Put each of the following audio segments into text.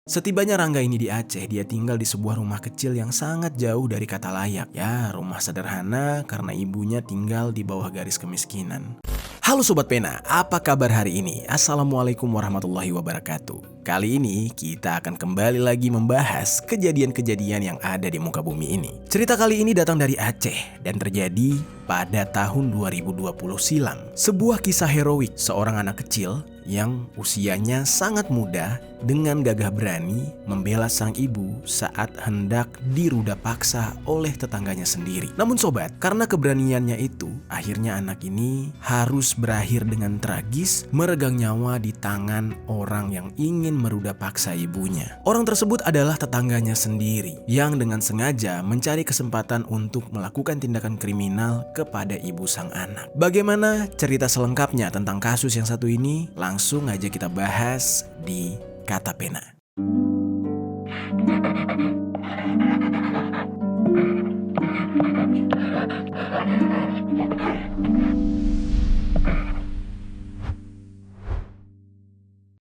Setibanya Rangga ini di Aceh, dia tinggal di sebuah rumah kecil yang sangat jauh dari kata layak. Ya, rumah sederhana karena ibunya tinggal di bawah garis kemiskinan. Halo Sobat Pena, apa kabar hari ini? Assalamualaikum warahmatullahi wabarakatuh. Kali ini kita akan kembali lagi membahas kejadian-kejadian yang ada di muka bumi ini. Cerita kali ini datang dari Aceh dan terjadi pada tahun 2020 silam. Sebuah kisah heroik seorang anak kecil yang usianya sangat muda dengan gagah berani membela sang ibu saat hendak diruda paksa oleh tetangganya sendiri. Namun sobat, karena keberaniannya itu, akhirnya anak ini harus berakhir dengan tragis meregang nyawa di tangan orang yang ingin meruda paksa ibunya. Orang tersebut adalah tetangganya sendiri yang dengan sengaja mencari kesempatan untuk melakukan tindakan kriminal kepada ibu sang anak. Bagaimana cerita selengkapnya tentang kasus yang satu ini? Langsung aja kita bahas di Kata Pena.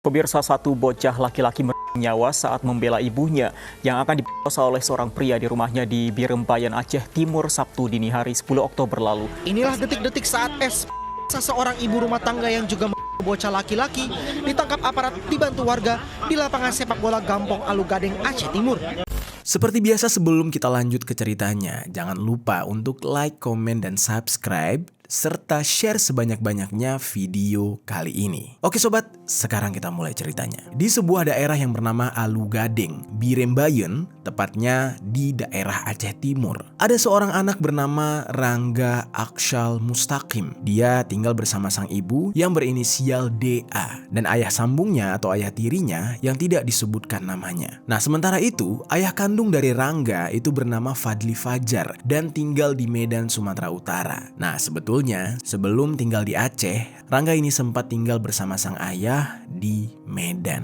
Pemirsa, satu bocah laki-laki nyawa saat membela ibunya yang akan diperkosa oleh seorang pria di rumahnya di Birembayan, Aceh Timur, Sabtu dini hari 10 Oktober lalu. Inilah detik-detik saat seorang ibu rumah tangga yang juga bocah laki-laki ditangkap aparat dibantu warga di lapangan sepak bola Gampong Alu Gading, Aceh Timur. Seperti biasa, sebelum kita lanjut ke ceritanya, jangan lupa untuk like, komen, dan subscribe serta share sebanyak-banyaknya video kali ini. Oke sobat, sekarang kita mulai ceritanya. Di sebuah daerah yang bernama Alu Gading, Birembayan, tepatnya di daerah Aceh Timur, ada seorang anak bernama Rangga Akshal Mustaqim. Dia tinggal bersama sang ibu yang berinisial DA dan ayah sambungnya atau ayah tirinya yang tidak disebutkan namanya. Nah, sementara itu, ayah kandung dari Rangga itu bernama Fadli Fajar dan tinggal di Medan, Sumatera Utara. Nah, sebetulnya sebelum tinggal di Aceh, Rangga ini sempat tinggal bersama sang ayah di Medan.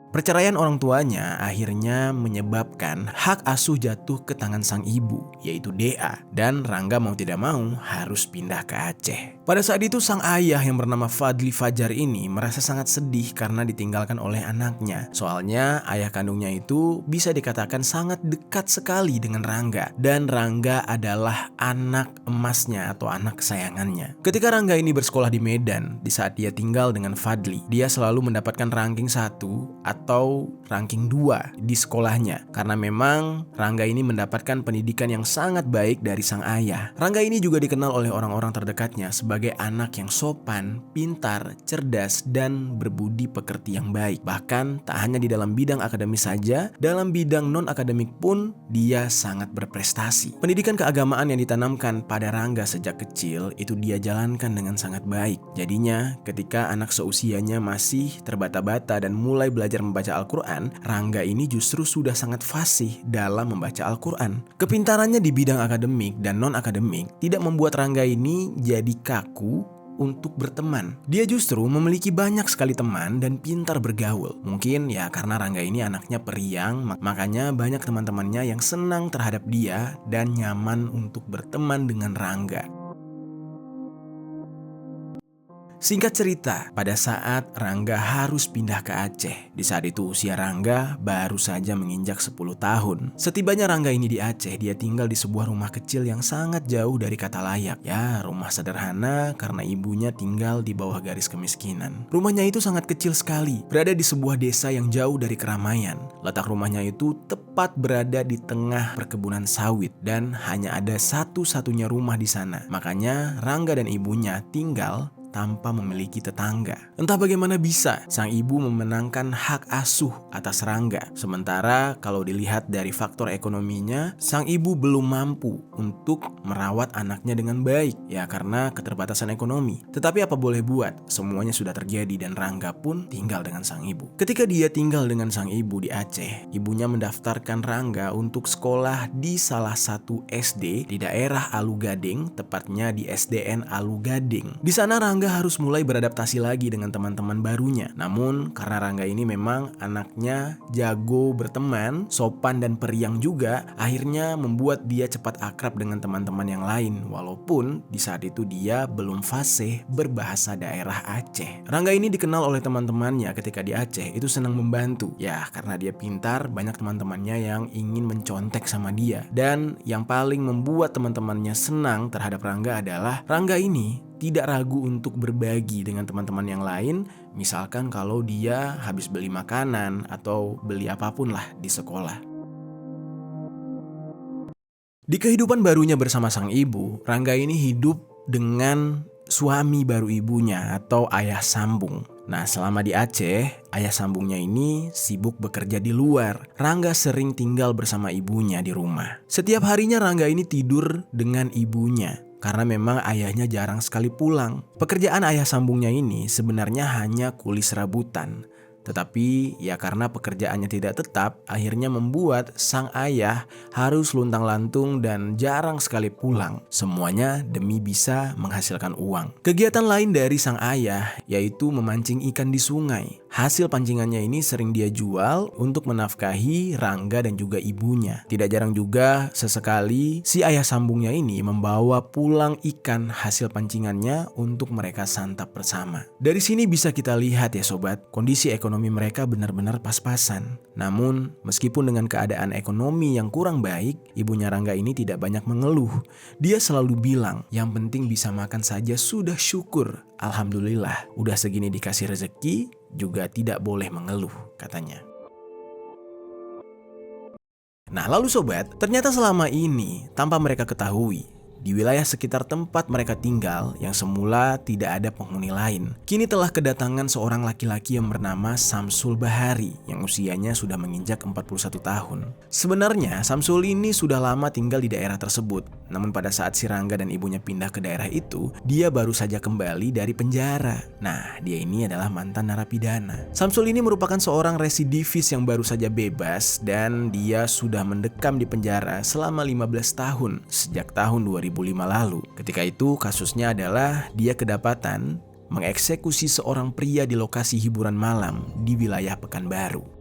Perceraian orang tuanya akhirnya menyebabkan hak asuh jatuh ke tangan sang ibu, yaitu DA, dan Rangga mau tidak mau harus pindah ke Aceh. Pada saat itu sang ayah yang bernama Fadli Fajar ini merasa sangat sedih karena ditinggalkan oleh anaknya. Soalnya ayah kandungnya itu bisa dikatakan sangat dekat sekali dengan Rangga, dan Rangga adalah anak emasnya atau anak kesayangannya. Ketika Rangga ini bersekolah di Medan, di saat dia tinggal dengan Fadli, dia selalu mendapatkan ranking 1 atau ranking 2 di sekolahnya karena memang Rangga ini mendapatkan pendidikan yang sangat baik dari sang ayah. Rangga ini juga dikenal oleh orang-orang terdekatnya sebagai anak yang sopan, pintar, cerdas, dan berbudi pekerti yang baik. Bahkan tak hanya di dalam bidang akademis saja, dalam bidang non-akademik pun dia sangat berprestasi. Pendidikan keagamaan yang ditanamkan pada Rangga sejak kecil itu dia jalankan dengan sangat baik. Jadinya ketika anak seusianya masih terbata-bata dan mulai belajar membaca Al-Quran, Rangga ini justru sudah sangat fasih dalam membaca Al-Quran. Kepintarannya di bidang akademik dan non-akademik tidak membuat Rangga ini jadi kaku untuk berteman. Dia justru memiliki banyak sekali teman dan pintar bergaul. Mungkin ya karena Rangga ini anaknya periang, makanya banyak teman-temannya yang senang terhadap dia dan nyaman untuk berteman dengan Rangga. Singkat cerita, pada saat Rangga harus pindah ke Aceh, di saat itu usia Rangga baru saja menginjak 10 tahun. Setibanya Rangga ini di Aceh, dia tinggal di sebuah rumah kecil yang sangat jauh dari kata layak. Ya, rumah sederhana karena ibunya tinggal di bawah garis kemiskinan. Rumahnya itu sangat kecil sekali, berada di sebuah desa yang jauh dari keramaian. Letak rumahnya itu tepat berada di tengah perkebunan sawit dan hanya ada satu-satunya rumah di sana. Makanya Rangga dan ibunya tinggal tanpa memiliki tetangga. Entah bagaimana bisa sang ibu memenangkan hak asuh atas Rangga. Sementara kalau dilihat dari faktor ekonominya, sang ibu belum mampu untuk merawat anaknya dengan baik. Ya karena keterbatasan ekonomi. Tetapi apa boleh buat, semuanya sudah terjadi dan Rangga pun tinggal dengan sang ibu. Ketika dia tinggal dengan sang ibu di Aceh, ibunya mendaftarkan Rangga untuk sekolah di salah satu SD di daerah Alu Gading, tepatnya di SDN Alu Gading. Di sana Rangga Rangga harus mulai beradaptasi lagi dengan teman-teman barunya. Namun karena Rangga ini memang anaknya jago berteman, sopan dan periang juga, akhirnya membuat dia cepat akrab dengan teman-teman yang lain. Walaupun di saat itu dia belum fasih berbahasa daerah Aceh. Rangga ini dikenal oleh teman-temannya ketika di Aceh itu senang membantu. Ya karena dia pintar, banyak teman-temannya yang ingin mencontek sama dia. Dan yang paling membuat teman-temannya senang terhadap Rangga adalah Rangga ini tidak ragu untuk berbagi dengan teman-teman yang lain. Misalkan kalau dia habis beli makanan atau beli apapun lah di sekolah. Di kehidupan barunya bersama sang ibu, Rangga ini hidup dengan suami baru ibunya atau ayah sambung. Nah, selama di Aceh, ayah sambungnya ini sibuk bekerja di luar. Rangga sering tinggal bersama ibunya di rumah. Setiap harinya Rangga ini tidur dengan ibunya. Karena memang ayahnya jarang sekali pulang. Pekerjaan ayah sambungnya ini sebenarnya hanya kuli serabutan. Tetapi ya karena pekerjaannya tidak tetap, akhirnya membuat sang ayah harus luntang-lantung dan jarang sekali pulang. Semuanya demi bisa menghasilkan uang. Kegiatan lain dari sang ayah yaitu memancing ikan di sungai. Hasil pancingannya ini sering dia jual untuk menafkahi Rangga dan juga ibunya. Tidak jarang juga sesekali si ayah sambungnya ini membawa pulang ikan hasil pancingannya untuk mereka santap bersama. Dari sini bisa kita lihat ya sobat, kondisi ekonomi mereka benar-benar pas-pasan. Namun meskipun dengan keadaan ekonomi yang kurang baik, ibunya Rangga ini tidak banyak mengeluh. Dia selalu bilang, yang penting bisa makan saja sudah syukur. Alhamdulillah, udah segini dikasih rezeki, juga tidak boleh mengeluh, katanya. Nah lalu sobat, ternyata selama ini tanpa mereka ketahui, di wilayah sekitar tempat mereka tinggal yang semula tidak ada penghuni lain, kini telah kedatangan seorang laki-laki yang bernama Samsul Bahari yang usianya sudah menginjak 41 tahun. Sebenarnya Samsul ini sudah lama tinggal di daerah tersebut. Namun pada saat si Rangga dan ibunya pindah ke daerah itu, dia baru saja kembali dari penjara. Nah, dia ini adalah mantan narapidana. Samsul ini merupakan seorang residivis yang baru saja bebas dan dia sudah mendekam di penjara selama 15 tahun sejak tahun 2005 lalu. Ketika itu kasusnya adalah dia kedapatan mengeksekusi seorang pria di lokasi hiburan malam di wilayah Pekanbaru.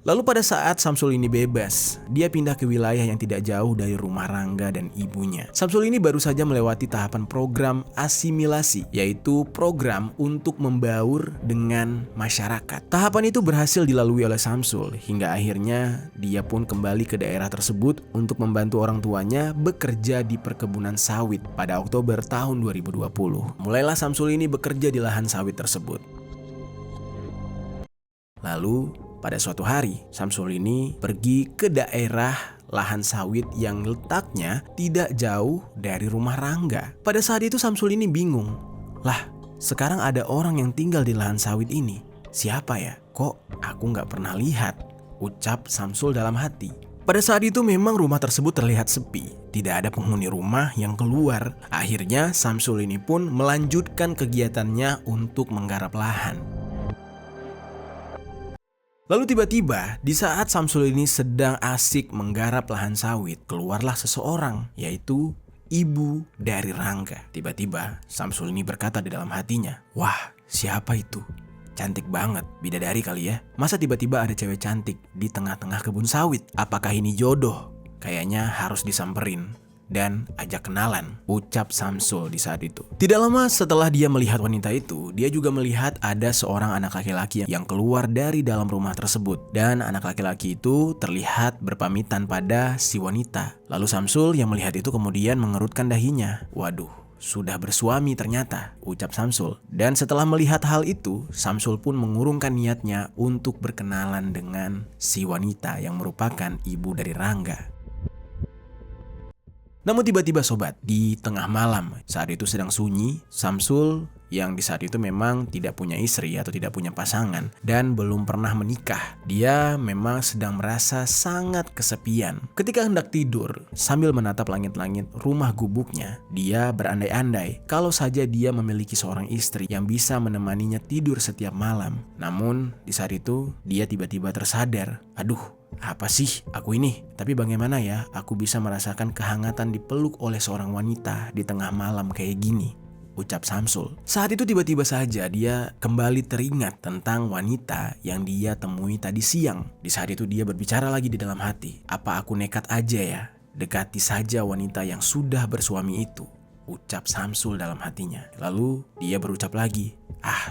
Lalu pada saat Samsul ini bebas, dia pindah ke wilayah yang tidak jauh dari rumah Rangga dan ibunya. Samsul ini baru saja melewati tahapan program asimilasi, yaitu program untuk membaur dengan masyarakat. Tahapan itu berhasil dilalui oleh Samsul, hingga akhirnya dia pun kembali ke daerah tersebut untuk membantu orang tuanya bekerja di perkebunan sawit pada Oktober tahun 2020. Mulailah Samsul ini bekerja di lahan sawit tersebut. Lalu pada suatu hari, Samsul ini pergi ke daerah lahan sawit yang letaknya tidak jauh dari rumah Rangga. Pada saat itu Samsul ini bingung. Lah, sekarang ada orang yang tinggal di lahan sawit ini. Siapa ya? Kok aku nggak pernah lihat? Ucap Samsul dalam hati. Pada saat itu memang rumah tersebut terlihat sepi. Tidak ada penghuni rumah yang keluar. Akhirnya Samsul ini pun melanjutkan kegiatannya untuk menggarap lahan. Lalu tiba-tiba di saat Samsul ini sedang asik menggarap lahan sawit, keluarlah seseorang, yaitu ibu dari Rangga. Tiba-tiba Samsul ini berkata di dalam hatinya, "Wah, siapa itu? Cantik banget, bidadari kali ya. Masa tiba-tiba ada cewek cantik di tengah-tengah kebun sawit? Apakah ini jodoh? Kayaknya harus disamperin dan ajak kenalan," ucap Samsul di saat itu. Tidak lama setelah dia melihat wanita itu, dia juga melihat ada seorang anak laki-laki yang keluar dari dalam rumah tersebut. Dan anak laki-laki itu terlihat berpamitan pada si wanita. Lalu Samsul yang melihat itu kemudian mengerutkan dahinya. Waduh, sudah bersuami ternyata, ucap Samsul. Dan setelah melihat hal itu, Samsul pun mengurungkan niatnya untuk berkenalan dengan si wanita yang merupakan ibu dari Rangga. Namun tiba-tiba sobat, di tengah malam, saat itu sedang sunyi, Samsul yang di saat itu memang tidak punya istri atau tidak punya pasangan dan belum pernah menikah. Dia memang sedang merasa sangat kesepian. Ketika hendak tidur, sambil menatap langit-langit rumah gubuknya, dia berandai-andai kalau saja dia memiliki seorang istri yang bisa menemaninya tidur setiap malam. Namun di saat itu, dia tiba-tiba tersadar, aduh, apa sih aku ini? Tapi bagaimana ya aku bisa merasakan kehangatan dipeluk oleh seorang wanita di tengah malam kayak gini? ucap Samsul. Saat itu tiba-tiba saja dia kembali teringat tentang wanita yang dia temui tadi siang. Di saat itu dia berbicara lagi di dalam hati, apa aku nekat aja ya, dekati saja wanita yang sudah bersuami itu, ucap Samsul dalam hatinya. Lalu dia berucap lagi,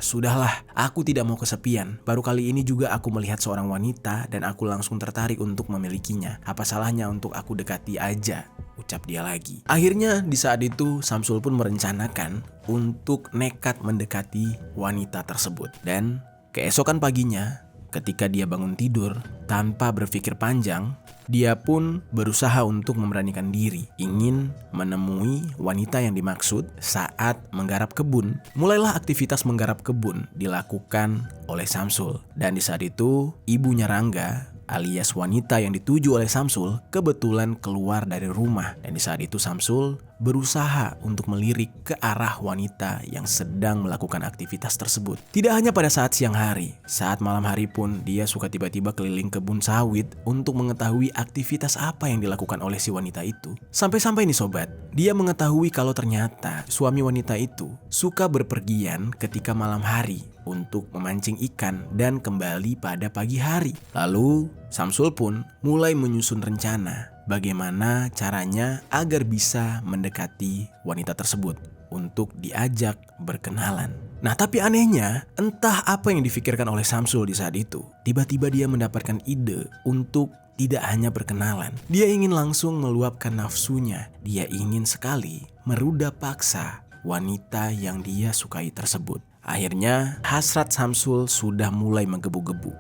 sudahlah, aku tidak mau kesepian. Baru kali ini juga aku melihat seorang wanita dan aku langsung tertarik untuk memilikinya. Apa salahnya untuk aku dekati aja, ucap dia lagi. Akhirnya di saat itu Samsul pun merencanakan untuk nekat mendekati wanita tersebut. Dan keesokan paginya ketika dia bangun tidur, tanpa berpikir panjang, dia pun berusaha untuk memberanikan diri, ingin menemui wanita yang dimaksud saat menggarap kebun. Mulailah aktivitas menggarap kebun dilakukan oleh Samsul. Dan di saat itu, ibunya Rangga alias wanita yang dituju oleh Samsul kebetulan keluar dari rumah. Dan di saat itu Samsul berusaha untuk melirik ke arah wanita yang sedang melakukan aktivitas tersebut. Tidak hanya pada saat siang hari, saat malam hari pun dia suka tiba-tiba keliling kebun sawit untuk mengetahui aktivitas apa yang dilakukan oleh si wanita itu. Sampai-sampai nih sobat, dia mengetahui kalau ternyata suami wanita itu suka berpergian ketika malam hari untuk memancing ikan dan kembali pada pagi hari. Lalu Samsul pun mulai menyusun rencana bagaimana caranya agar bisa mendekati wanita tersebut untuk diajak berkenalan. Nah, tapi anehnya, entah apa yang difikirkan oleh Samsul di saat itu, tiba-tiba dia mendapatkan ide untuk tidak hanya berkenalan. Dia ingin langsung meluapkan nafsunya. Dia ingin sekali meruda paksa wanita yang dia sukai tersebut. Akhirnya hasrat Samsul sudah mulai menggebu-gebu.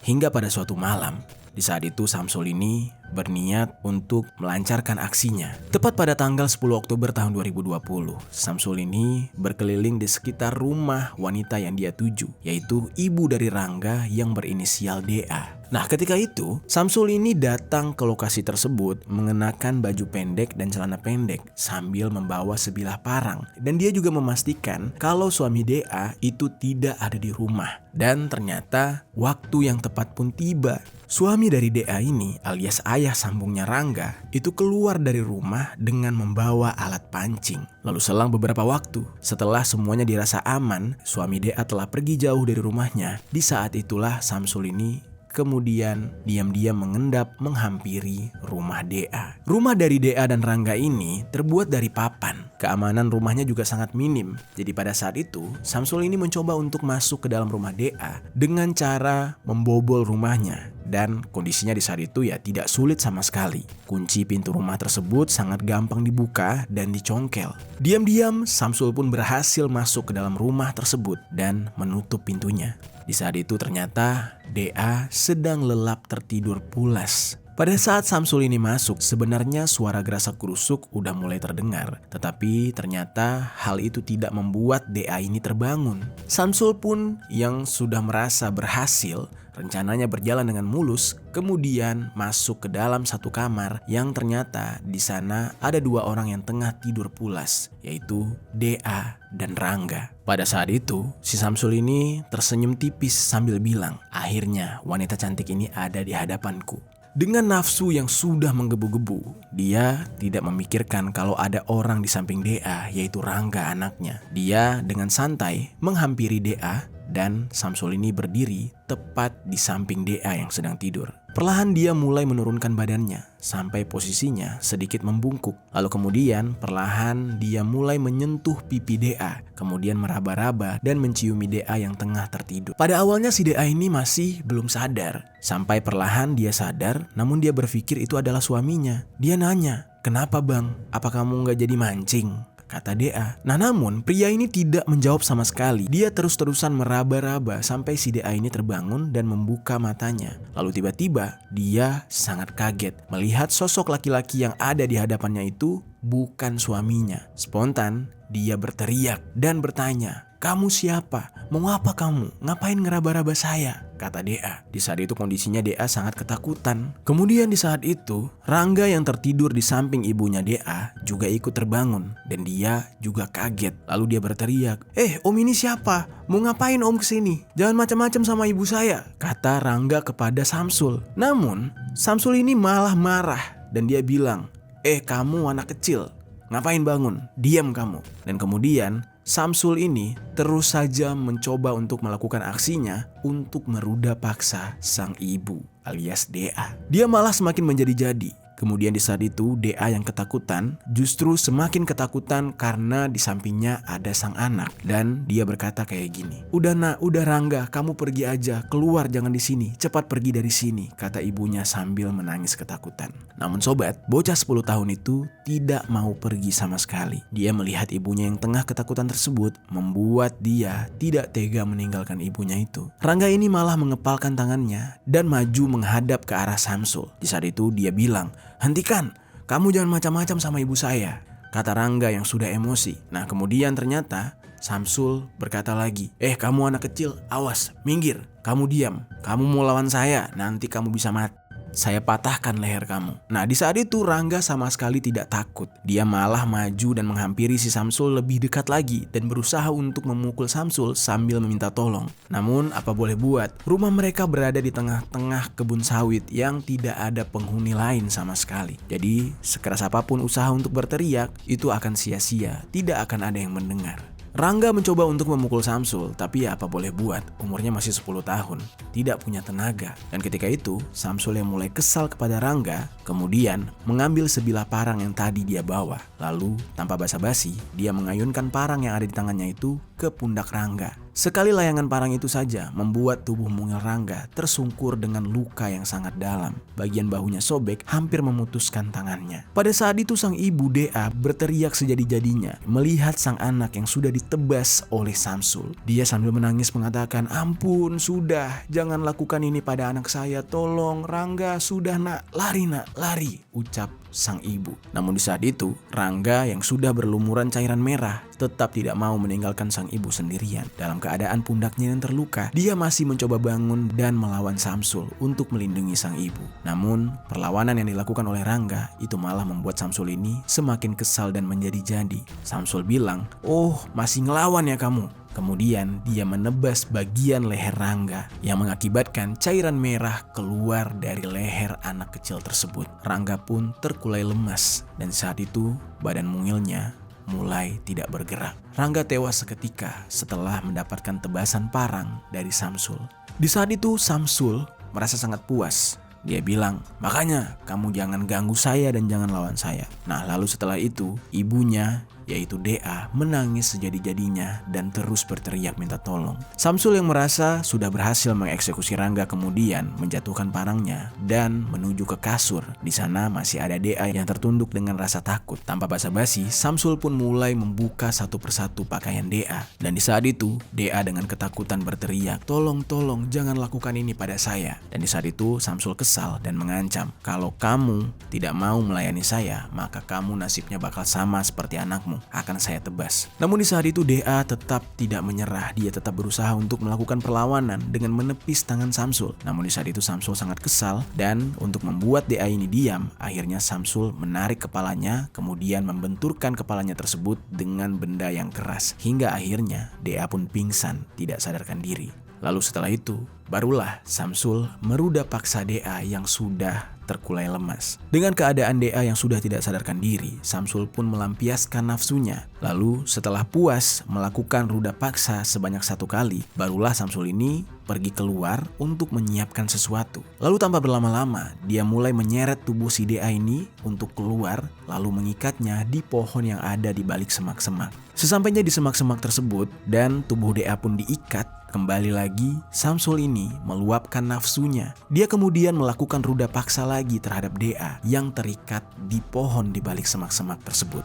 Hingga pada suatu malam, di saat itu Samsul ini berniat untuk melancarkan aksinya. Tepat pada tanggal 10 Oktober tahun 2020, Samsul ini berkeliling di sekitar rumah wanita yang dia tuju, yaitu ibu dari Rangga yang berinisial DA. Nah, ketika itu Samsul ini datang ke lokasi tersebut mengenakan baju pendek dan celana pendek sambil membawa sebilah parang. Dan dia juga memastikan kalau suami DA itu tidak ada di rumah. Dan ternyata waktu yang tepat pun tiba. Suami dari DA ini alias ayah sambungnya Rangga itu keluar dari rumah dengan membawa alat pancing. Lalu selang beberapa waktu setelah semuanya dirasa aman, suami DA telah pergi jauh dari rumahnya. Di saat itulah Samsul ini kemudian diam-diam mengendap menghampiri rumah DA. Rumah dari DA dan Rangga ini terbuat dari papan. Keamanan rumahnya juga sangat minim. Jadi pada saat itu Samsul ini mencoba untuk masuk ke dalam rumah DA dengan cara membobol rumahnya. Dan kondisinya di saat itu ya tidak sulit sama sekali. Kunci pintu rumah tersebut sangat gampang dibuka dan dicongkel. Diam-diam Samsul pun berhasil masuk ke dalam rumah tersebut dan menutup pintunya. Di saat itu ternyata DA sedang lelap tertidur pulas. Pada saat Samsul ini masuk, sebenarnya suara gerasak-gerusuk udah mulai terdengar. Tetapi ternyata hal itu tidak membuat DA ini terbangun. Samsul pun yang sudah merasa berhasil, rencananya berjalan dengan mulus, kemudian masuk ke dalam satu kamar yang ternyata di sana ada dua orang yang tengah tidur pulas, yaitu DA dan Rangga. Pada saat itu, si Samsul ini tersenyum tipis sambil bilang, "Akhirnya wanita cantik ini ada di hadapanku." Dengan nafsu yang sudah menggebu-gebu, dia tidak memikirkan kalau ada orang di samping DA, yaitu Rangga anaknya. Dia dengan santai menghampiri DA dan Samsul ini berdiri tepat di samping DA yang sedang tidur. Perlahan dia mulai menurunkan badannya sampai posisinya sedikit membungkuk. Lalu kemudian perlahan dia mulai menyentuh pipi DA, kemudian meraba-raba dan menciumi DA yang tengah tertidur. Pada awalnya si DA ini masih belum sadar, sampai perlahan dia sadar, namun dia berpikir itu adalah suaminya. Dia nanya, "Kenapa bang? Apa kamu gak jadi mancing?" kata DA. Nah namun pria ini tidak menjawab sama sekali. Dia terus-terusan meraba-raba sampai si DA ini terbangun dan membuka matanya. Lalu tiba-tiba dia sangat kaget melihat sosok laki-laki yang ada di hadapannya itu bukan suaminya. Spontan dia berteriak dan bertanya, "Kamu siapa? Mau apa kamu? Ngapain ngeraba-raba saya?" kata DA. Di saat itu kondisinya DA sangat ketakutan. Kemudian di saat itu Rangga yang tertidur di samping ibunya DA juga ikut terbangun dan dia juga kaget. Lalu dia berteriak, Om ini siapa? Mau ngapain om kesini? Jangan macam-macam sama ibu saya," kata Rangga kepada Samsul. Namun Samsul ini malah marah dan dia bilang, "Kamu anak kecil, ngapain bangun? Diam kamu. Dan kemudian Samsul ini terus saja mencoba untuk melakukan aksinya untuk meruda paksa sang ibu alias DA. Dia malah semakin menjadi-jadi. Kemudian di saat itu DA yang ketakutan justru semakin ketakutan karena di sampingnya ada sang anak. Dan dia berkata kayak gini, "Udah nak, udah Rangga, kamu pergi aja, keluar jangan di sini, cepat pergi dari sini," kata ibunya sambil menangis ketakutan. Namun sobat, bocah 10 tahun itu tidak mau pergi sama sekali. Dia melihat ibunya yang tengah ketakutan tersebut membuat dia tidak tega meninggalkan ibunya itu. Rangga ini malah mengepalkan tangannya dan maju menghadap ke arah Samsul. Di saat itu dia bilang, "Hentikan, kamu jangan macam-macam sama ibu saya," kata Rangga yang sudah emosi. Nah kemudian ternyata Samsul berkata lagi, "Kamu anak kecil, awas, minggir, kamu diam, kamu mau lawan saya, nanti kamu bisa mati. Saya patahkan leher kamu." Nah di saat itu Rangga sama sekali tidak takut. Dia malah maju dan menghampiri si Samsul lebih dekat lagi dan berusaha untuk memukul Samsul sambil meminta tolong. Namun apa boleh buat, rumah mereka berada di tengah-tengah kebun sawit yang tidak ada penghuni lain sama sekali. Jadi sekeras apapun usaha untuk berteriak, itu akan sia-sia, tidak akan ada yang mendengar. Rangga mencoba untuk memukul Samsul, tapi ya apa boleh buat, umurnya masih 10 tahun, tidak punya tenaga. Dan ketika itu, Samsul yang mulai kesal kepada Rangga, kemudian mengambil sebilah parang yang tadi dia bawa. Lalu, tanpa basa-basi, dia mengayunkan parang yang ada di tangannya itu ke pundak Rangga. Sekali layangan parang itu saja membuat tubuh mungil Rangga tersungkur dengan luka yang sangat dalam. Bagian bahunya sobek, hampir memutuskan tangannya. Pada saat itu sang ibu DA berteriak sejadi-jadinya melihat sang anak yang sudah ditebas oleh Samsul. Dia sambil menangis mengatakan, "Ampun, sudah, jangan lakukan ini pada anak saya, tolong Rangga, sudah nak, lari," ucap sang ibu. Namun di saat itu, Rangga yang sudah berlumuran cairan merah tetap tidak mau meninggalkan sang ibu sendirian. Dalam keadaan pundaknya yang terluka, dia masih mencoba bangun dan melawan Samsul untuk melindungi sang ibu. Namun, perlawanan yang dilakukan oleh Rangga itu malah membuat Samsul ini semakin kesal dan menjadi-jadi. Samsul bilang, "Oh, masih ngelawan ya kamu?" Kemudian dia menebas bagian leher Rangga yang mengakibatkan cairan merah keluar dari leher anak kecil tersebut. Rangga pun terkulai lemas dan saat itu badan mungilnya mulai tidak bergerak. Rangga tewas seketika setelah mendapatkan tebasan parang dari Samsul. Di saat itu Samsul merasa sangat puas. Dia bilang, "Makanya kamu jangan ganggu saya dan jangan lawan saya." Nah lalu setelah itu ibunya yaitu DA menangis sejadi-jadinya dan terus berteriak minta tolong. Samsul yang merasa sudah berhasil mengeksekusi Rangga kemudian menjatuhkan parangnya dan menuju ke kasur. Di sana masih ada DA yang tertunduk dengan rasa takut. Tanpa basa-basi, Samsul pun mulai membuka satu persatu pakaian DA. Dan di saat itu, DA dengan ketakutan berteriak, "Tolong, jangan lakukan ini pada saya." Dan di saat itu, Samsul kesal dan mengancam, "Kalau kamu tidak mau melayani saya, maka kamu nasibnya bakal sama seperti anakmu. Akan saya tebas." Namun di saat itu DA tetap tidak menyerah. Dia tetap berusaha untuk melakukan perlawanan dengan menepis tangan Samsul. Namun di saat itu Samsul sangat kesal dan untuk membuat DA ini diam, akhirnya Samsul menarik kepalanya kemudian membenturkan kepalanya tersebut dengan benda yang keras. Hingga akhirnya DA pun pingsan, tidak sadarkan diri. Lalu setelah itu, barulah Samsul meruda paksa DA yang sudah terkulai lemas. Dengan keadaan DA yang sudah tidak sadarkan diri, Samsul pun melampiaskan nafsunya. Lalu setelah puas melakukan ruda paksa sebanyak 1 kali, barulah Samsul ini pergi keluar untuk menyiapkan sesuatu. Lalu tanpa berlama-lama, dia mulai menyeret tubuh si DA ini untuk keluar, lalu mengikatnya di pohon yang ada di balik semak-semak. Sesampainya di semak-semak tersebut dan tubuh DA pun diikat, kembali lagi Samsul ini meluapkan nafsunya. Dia kemudian melakukan ruda paksa lagi terhadap DA yang terikat di pohon di balik semak-semak tersebut.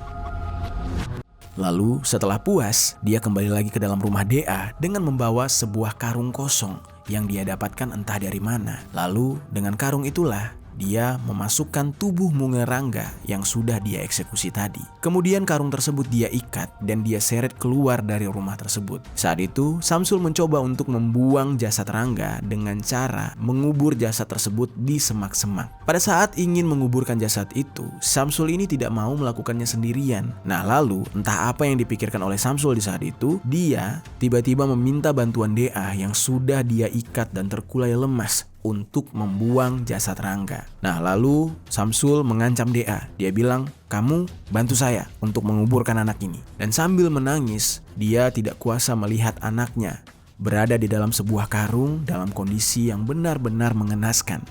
Lalu setelah puas, dia kembali lagi ke dalam rumah DA dengan membawa sebuah karung kosong yang dia dapatkan entah dari mana. Lalu dengan karung itulah dia memasukkan tubuh mungil Rangga yang sudah dia eksekusi tadi. Kemudian karung tersebut dia ikat dan dia seret keluar dari rumah tersebut. Saat itu Samsul mencoba untuk membuang jasad Rangga dengan cara mengubur jasad tersebut di semak-semak. Pada saat ingin menguburkan jasad itu, Samsul ini tidak mau melakukannya sendirian. Nah lalu entah apa yang dipikirkan oleh Samsul di saat itu, dia tiba-tiba meminta bantuan DA yang sudah dia ikat dan terkulai lemas untuk membuang jasad Rangga. Nah, lalu Samsul mengancam DA. Dia bilang, "Kamu bantu saya untuk menguburkan anak ini." Dan sambil menangis, dia tidak kuasa melihat anaknya berada di dalam sebuah karung dalam kondisi yang benar-benar mengenaskan.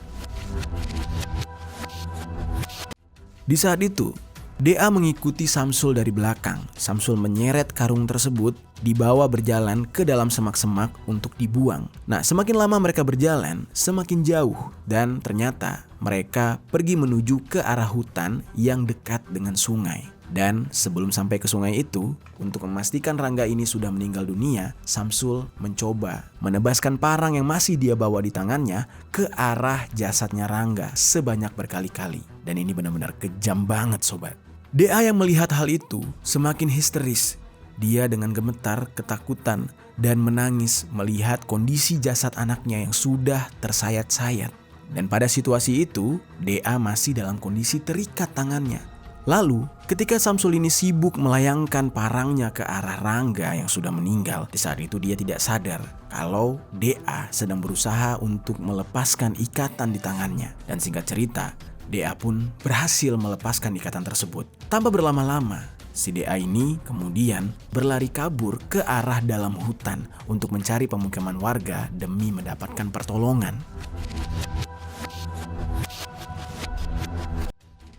Di saat itu, DA mengikuti Samsul dari belakang. Samsul menyeret karung tersebut, dibawa berjalan ke dalam semak-semak untuk dibuang. Nah, semakin lama mereka berjalan, semakin jauh. Dan ternyata mereka pergi menuju ke arah hutan yang dekat dengan sungai. Dan sebelum sampai ke sungai itu, untuk memastikan Rangga ini sudah meninggal dunia, Samsul mencoba menebaskan parang yang masih dia bawa di tangannya ke arah jasadnya Rangga sebanyak berkali-kali. Dan ini benar-benar kejam banget, sobat. DA yang melihat hal itu semakin histeris. Dia dengan gemetar, ketakutan, dan menangis melihat kondisi jasad anaknya yang sudah tersayat-sayat. Dan pada situasi itu, DA masih dalam kondisi terikat tangannya. Lalu, ketika Samsul ini sibuk melayangkan parangnya ke arah Rangga yang sudah meninggal, di saat itu dia tidak sadar kalau DA sedang berusaha untuk melepaskan ikatan di tangannya. Dan singkat cerita, DA pun berhasil melepaskan ikatan tersebut. Tanpa berlama-lama, si DA ini kemudian berlari kabur ke arah dalam hutan untuk mencari pemukiman warga demi mendapatkan pertolongan.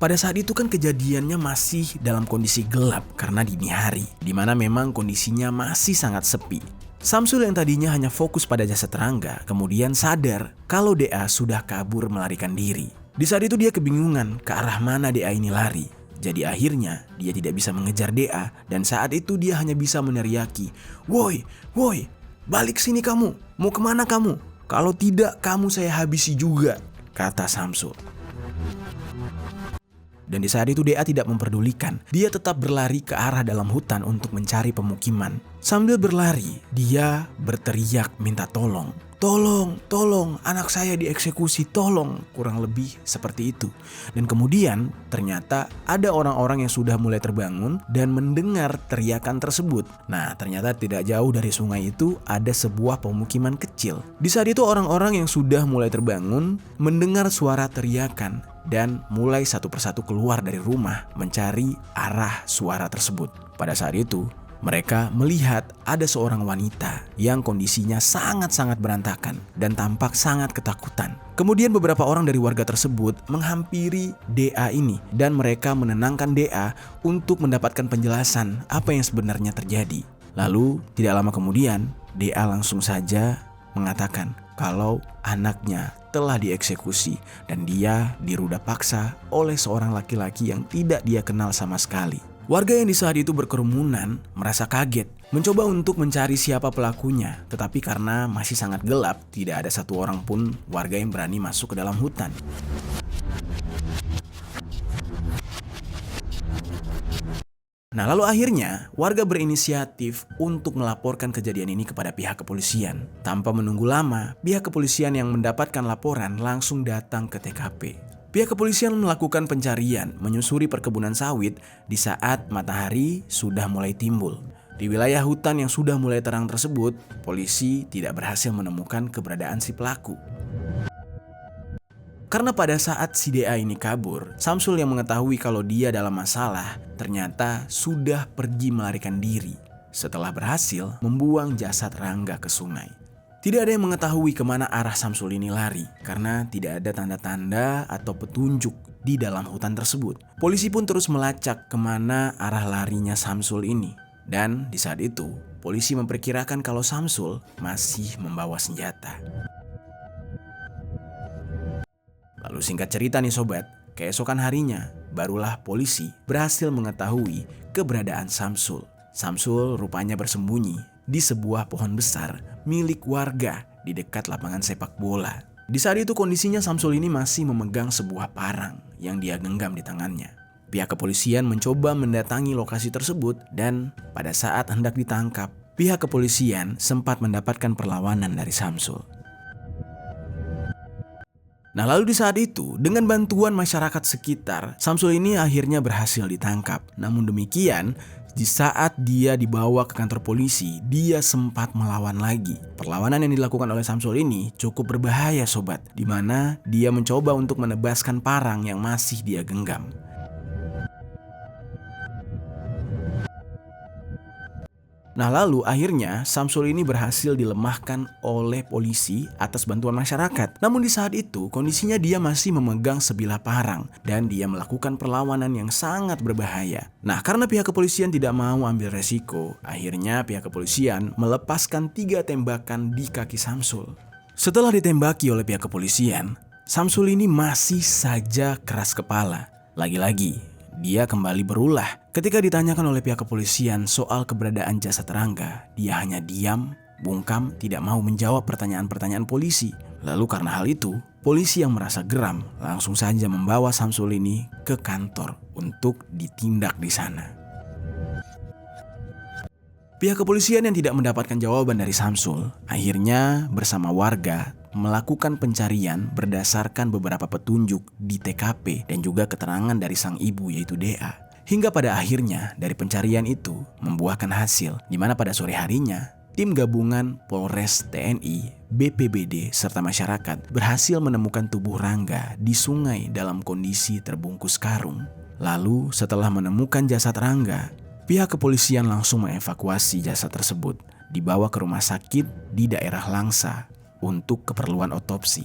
Pada saat itu kan kejadiannya masih dalam kondisi gelap karena dini hari, di mana memang kondisinya masih sangat sepi. Samsul yang tadinya hanya fokus pada jasad Rangga, kemudian sadar kalau DA sudah kabur melarikan diri. Di saat itu dia kebingungan ke arah mana DA ini lari. Jadi akhirnya dia tidak bisa mengejar DA dan saat itu dia hanya bisa meneriaki, "Woi, woi, balik sini kamu, mau kemana kamu? Kalau tidak kamu saya habisi juga," kata Samsul. Dan di saat itu DA tidak memperdulikan. Dia tetap berlari ke arah dalam hutan untuk mencari pemukiman. Sambil berlari, dia berteriak minta tolong. "Tolong, tolong, anak saya dieksekusi, tolong." Kurang lebih seperti itu. Dan kemudian ternyata ada orang-orang yang sudah mulai terbangun dan mendengar teriakan tersebut. Nah, ternyata tidak jauh dari sungai itu ada sebuah pemukiman kecil. Di saat itu orang-orang yang sudah mulai terbangun mendengar suara teriakan dan mulai satu persatu keluar dari rumah mencari arah suara tersebut. Pada saat itu, mereka melihat ada seorang wanita yang kondisinya sangat-sangat berantakan dan tampak sangat ketakutan. Kemudian beberapa orang dari warga tersebut menghampiri DA ini dan mereka menenangkan DA untuk mendapatkan penjelasan apa yang sebenarnya terjadi. Lalu tidak lama kemudian DA langsung saja mengatakan kalau anaknya telah dieksekusi dan dia diruda paksa oleh seorang laki-laki yang tidak dia kenal sama sekali. Warga yang di saat itu berkerumunan merasa kaget, mencoba untuk mencari siapa pelakunya, tetapi karena masih sangat gelap, tidak ada satu orang pun warga yang berani masuk ke dalam hutan. Nah, lalu akhirnya warga berinisiatif untuk melaporkan kejadian ini kepada pihak kepolisian. Tanpa menunggu lama, pihak kepolisian yang mendapatkan laporan langsung datang ke TKP. Pihak kepolisian melakukan pencarian, menyusuri perkebunan sawit di saat matahari sudah mulai timbul. Di wilayah hutan yang sudah mulai terang tersebut, polisi tidak berhasil menemukan keberadaan si pelaku. Karena pada saat si DA ini kabur, Samsul yang mengetahui kalau dia dalam masalah ternyata sudah pergi melarikan diri setelah berhasil membuang jasad Rangga ke sungai. Tidak ada yang mengetahui kemana arah Samsul ini lari karena tidak ada tanda-tanda atau petunjuk di dalam hutan tersebut. Polisi pun terus melacak kemana arah larinya Samsul ini. Dan di saat itu, polisi memperkirakan kalau Samsul masih membawa senjata. Lalu singkat cerita nih sobat, keesokan harinya barulah polisi berhasil mengetahui keberadaan Samsul. Samsul rupanya bersembunyi di sebuah pohon besar milik warga di dekat lapangan sepak bola. Di saat itu kondisinya Samsul ini masih memegang sebuah parang yang dia genggam di tangannya. Pihak kepolisian mencoba mendatangi lokasi tersebut dan pada saat hendak ditangkap, pihak kepolisian sempat mendapatkan perlawanan dari Samsul. Nah lalu di saat itu, dengan bantuan masyarakat sekitar, Samsul ini akhirnya berhasil ditangkap. Namun demikian, di saat dia dibawa ke kantor polisi, dia sempat melawan lagi. Perlawanan yang dilakukan oleh Samsul ini cukup berbahaya sobat, di mana dia mencoba untuk menebaskan parang yang masih dia genggam. Nah lalu akhirnya Samsul ini berhasil dilemahkan oleh polisi atas bantuan masyarakat. Namun di saat itu kondisinya dia masih memegang sebilah parang dan dia melakukan perlawanan yang sangat berbahaya. Nah karena pihak kepolisian tidak mau ambil resiko, akhirnya pihak kepolisian melepaskan 3 tembakan di kaki Samsul. Setelah ditembaki oleh pihak kepolisian, Samsul ini masih saja keras kepala. Lagi-lagi dia kembali berulah. Ketika ditanyakan oleh pihak kepolisian soal keberadaan jasad Rangga, dia hanya diam, bungkam, tidak mau menjawab pertanyaan-pertanyaan polisi. Lalu karena hal itu, polisi yang merasa geram langsung saja membawa Samsul ini ke kantor untuk ditindak di sana. Pihak kepolisian yang tidak mendapatkan jawaban dari Samsul, akhirnya bersama warga melakukan pencarian berdasarkan beberapa petunjuk di TKP dan juga keterangan dari sang ibu yaitu DA. Hingga pada akhirnya dari pencarian itu membuahkan hasil, di mana pada sore harinya tim gabungan Polres, TNI, BPBD, serta masyarakat berhasil menemukan tubuh Rangga di sungai dalam kondisi terbungkus karung. Lalu setelah menemukan jasad Rangga, pihak kepolisian langsung mengevakuasi jasad tersebut dibawa ke rumah sakit di daerah Langsa untuk keperluan otopsi.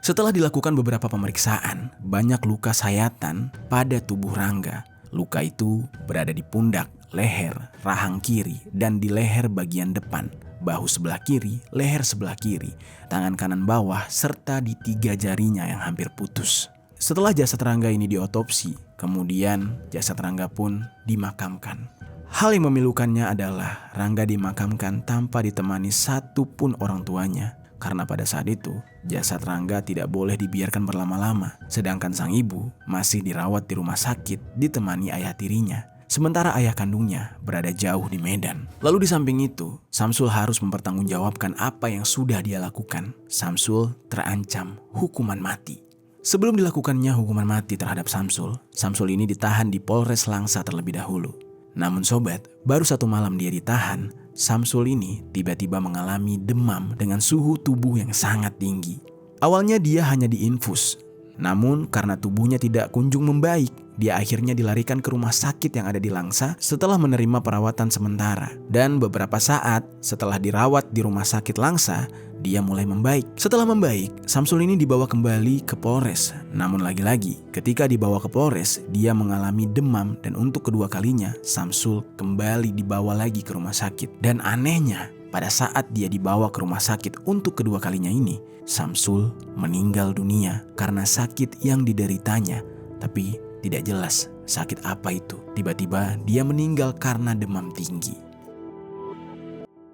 Setelah dilakukan beberapa pemeriksaan, banyak luka sayatan pada tubuh Rangga. Luka itu berada di pundak, leher, rahang kiri, dan di leher bagian depan, bahu sebelah kiri, leher sebelah kiri, tangan kanan bawah, serta di 3 jarinya yang hampir putus. Setelah jasad Rangga ini diotopsi, kemudian jasad Rangga pun dimakamkan. Hal yang memilukannya adalah Rangga dimakamkan tanpa ditemani satupun orang tuanya. Karena pada saat itu, jasad Rangga tidak boleh dibiarkan berlama-lama. Sedangkan sang ibu masih dirawat di rumah sakit ditemani ayah tirinya. Sementara ayah kandungnya berada jauh di Medan. Lalu di samping itu, Samsul harus mempertanggungjawabkan apa yang sudah dia lakukan. Samsul terancam hukuman mati. Sebelum dilakukannya hukuman mati terhadap Samsul, Samsul ini ditahan di Polres Langsa terlebih dahulu. Namun sobat, baru 1 malam dia ditahan, Samsul ini tiba-tiba mengalami demam dengan suhu tubuh yang sangat tinggi. Awalnya dia hanya diinfus, namun karena tubuhnya tidak kunjung membaik, dia akhirnya dilarikan ke rumah sakit yang ada di Langsa setelah menerima perawatan sementara. Dan beberapa saat setelah dirawat di rumah sakit Langsa, dia mulai membaik. Setelah membaik, Samsul ini dibawa kembali ke Polres. Namun lagi-lagi, ketika dibawa ke Polres, dia mengalami demam dan untuk kedua kalinya, Samsul kembali dibawa lagi ke rumah sakit. Dan anehnya, pada saat dia dibawa ke rumah sakit untuk kedua kalinya ini, Samsul meninggal dunia karena sakit yang dideritanya. Tapi tidak jelas sakit apa itu. Tiba-tiba dia meninggal karena demam tinggi.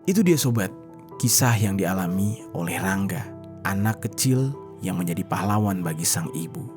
Itu dia sobat, kisah yang dialami oleh Rangga, anak kecil yang menjadi pahlawan bagi sang ibu.